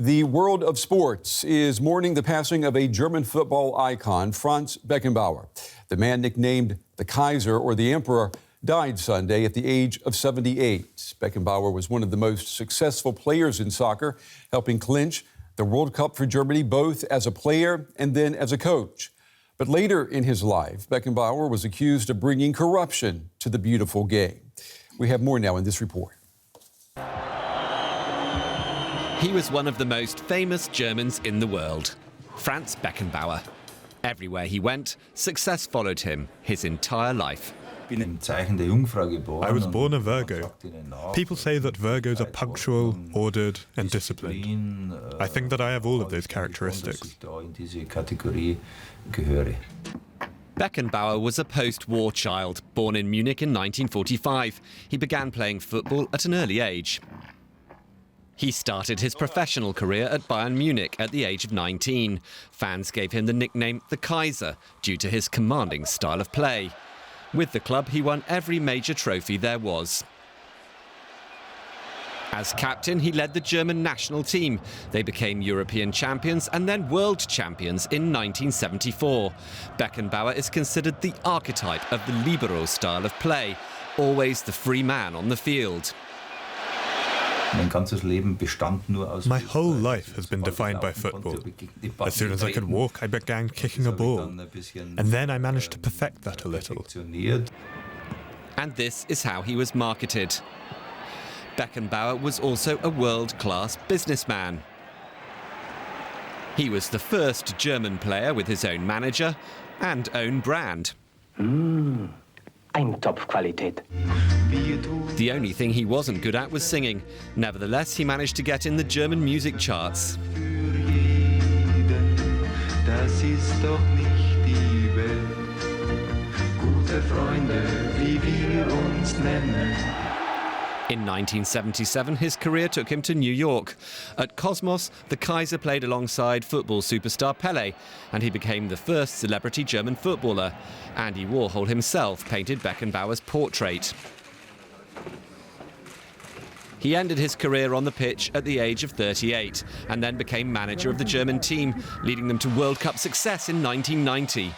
The world of sports is mourning the passing of a German football icon, Franz Beckenbauer. The man nicknamed the Kaiser, or the Emperor, died Sunday at the age of 78. Beckenbauer was one of the most successful players in soccer, helping clinch the World Cup for Germany, both as a player and then as a coach. But later in his life, Beckenbauer was accused of bringing corruption to the beautiful game. We have more now in this report. He was one of the most famous Germans in the world, Franz Beckenbauer. Everywhere he went, success followed him his entire life. I was born a Virgo. People say that Virgos are punctual, ordered and disciplined. I think that I have all of those characteristics. Beckenbauer was a post-war child, born in Munich in 1945. He began playing football at an early age. He started his professional career at Bayern Munich at the age of 19. Fans gave him the nickname the Kaiser due to his commanding style of play. With the club, he won every major trophy there was. As captain, he led the German national team. They became European champions and then world champions in 1974. Beckenbauer is considered the archetype of the libero style of play, always the free man on the field. My whole life has been defined by football. As soon as I could walk, I began kicking a ball. And then I managed to perfect that a little. And this is how he was marketed. Beckenbauer was also a world-class businessman. He was the first German player with his own manager and own brand. Ein Top-Qualität. The only thing he wasn't good at was singing. Nevertheless, he managed to get in the German music charts. In 1977, his career took him to New York. At Cosmos, the Kaiser played alongside football superstar Pelé, and he became the first celebrity German footballer. Andy Warhol himself painted Beckenbauer's portrait. He ended his career on the pitch at the age of 38, and then became manager of the German team, leading them to World Cup success in 1990.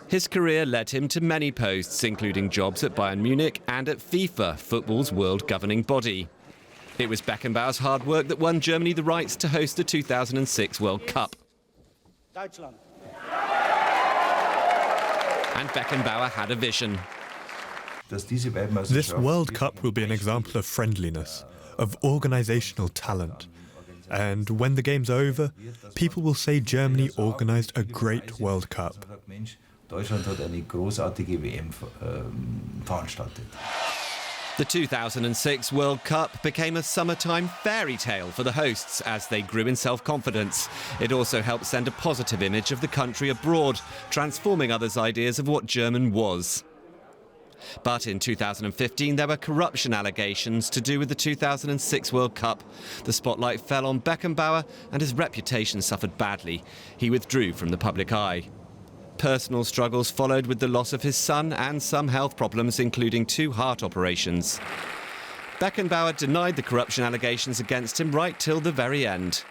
His career led him to many posts, including jobs at Bayern Munich and at FIFA, football's world governing body. It was Beckenbauer's hard work that won Germany the rights to host the 2006 World Cup. Deutschland. And Beckenbauer had a vision. This World Cup will be an example of friendliness, of organisational talent. And when the game's over, people will say Germany organised a great World Cup. The 2006 World Cup became a summertime fairy tale for the hosts as they grew in self-confidence. It also helped send a positive image of the country abroad, transforming others' ideas of what German was. But in 2015, there were corruption allegations to do with the 2006 World Cup. The spotlight fell on Beckenbauer and his reputation suffered badly. He withdrew from the public eye. Personal struggles followed with the loss of his son and some health problems, including 2 heart operations. Beckenbauer denied the corruption allegations against him right till the very end.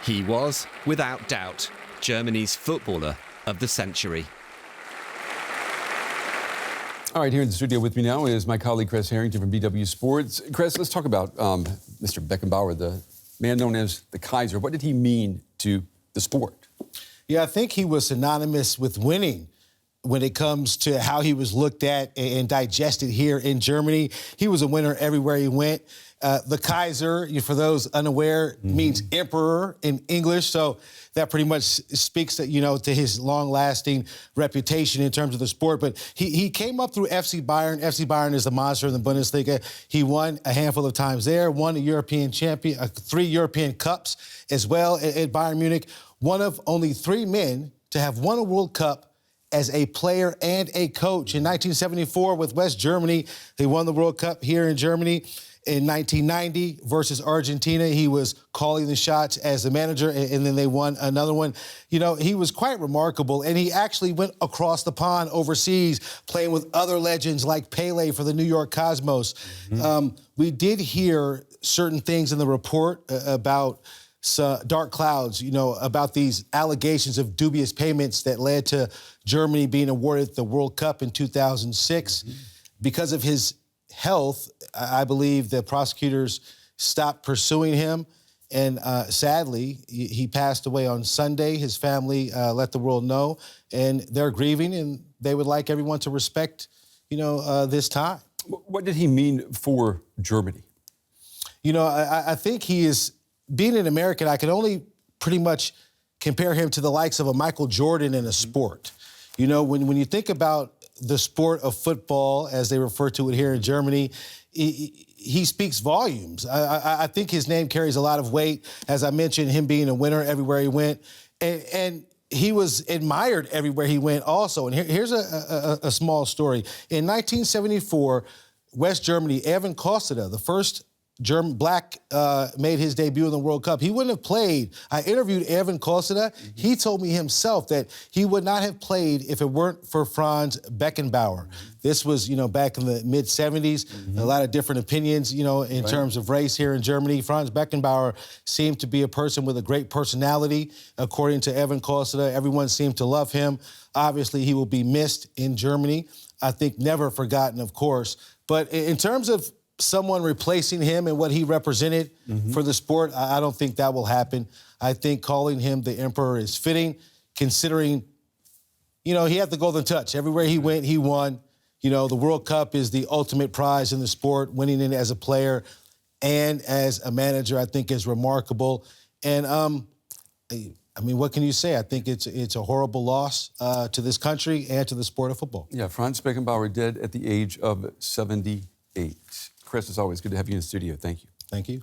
He was, without doubt, Germany's footballer of the century. All right, here in the studio with me now is my colleague Chris Harrington from BW Sports. Chris, let's talk about Mr. Beckenbauer, the man known as the Kaiser. What did he mean to the sport? Yeah, I think he was synonymous with winning when it comes to how he was looked at and digested here in Germany. He was a winner everywhere he went. The Kaiser, for those unaware, means emperor in English. So that pretty much speaks to, to his long-lasting reputation in terms of the sport. But he came up through FC Bayern. FC Bayern is the monster in the Bundesliga. He won a handful of times there, won a European champion, 3 European Cups as well at Bayern Munich. One of only 3 men to have won a World Cup as a player and a coach. In 1974 with West Germany, they won the World Cup here in Germany. In 1990 versus Argentina, he was calling the shots as the manager, and then they won another one. You know, he was quite remarkable, and he actually went across the pond overseas, playing with other legends like Pele for the New York Cosmos. We did hear certain things in the report about dark clouds, you know, about these allegations of dubious payments that led to Germany being awarded the World Cup in 2006. Because of his health, I believe the prosecutors stopped pursuing him. And sadly, he passed away on Sunday. His family let the world know, and they're grieving, and they would like everyone to respect, you know, this time. What did he mean for Germany? You know, I think he is, being an American, I can only pretty much compare him to the likes of a Michael Jordan in a sport. You know, when you think about the sport of football, as they refer to it here in Germany, he speaks volumes. I think his name carries a lot of weight. As I mentioned, him being a winner everywhere he went. And he was admired everywhere he went also. And here's a small story. In 1974, West Germany, Evan Kosteda, the first German black, made his debut in the World Cup. He wouldn't have played. I interviewed Evan Kosteda. He told me himself that he would not have played if it weren't for Franz Beckenbauer. This was, you know, back in the mid-'70s. A lot of different opinions, you know, in terms of race here in Germany. Franz Beckenbauer seemed to be a person with a great personality, according to Evan Kosteda. Everyone seemed to love him. Obviously, he will be missed in Germany. I think never forgotten, of course. But in terms of someone replacing him and what he represented for the sport, I don't think that will happen. I think calling him the Emperor is fitting, considering, you know, he had the golden touch. Everywhere he went, he won. You know, the World Cup is the ultimate prize in the sport. Winning it as a player and as a manager, I think, is remarkable. And, I mean, what can you say? I think it's a horrible loss to this country and to the sport of football. Yeah, Franz Beckenbauer dead at the age of 78. Chris, it's always good to have you in the studio. Thank you. Thank you.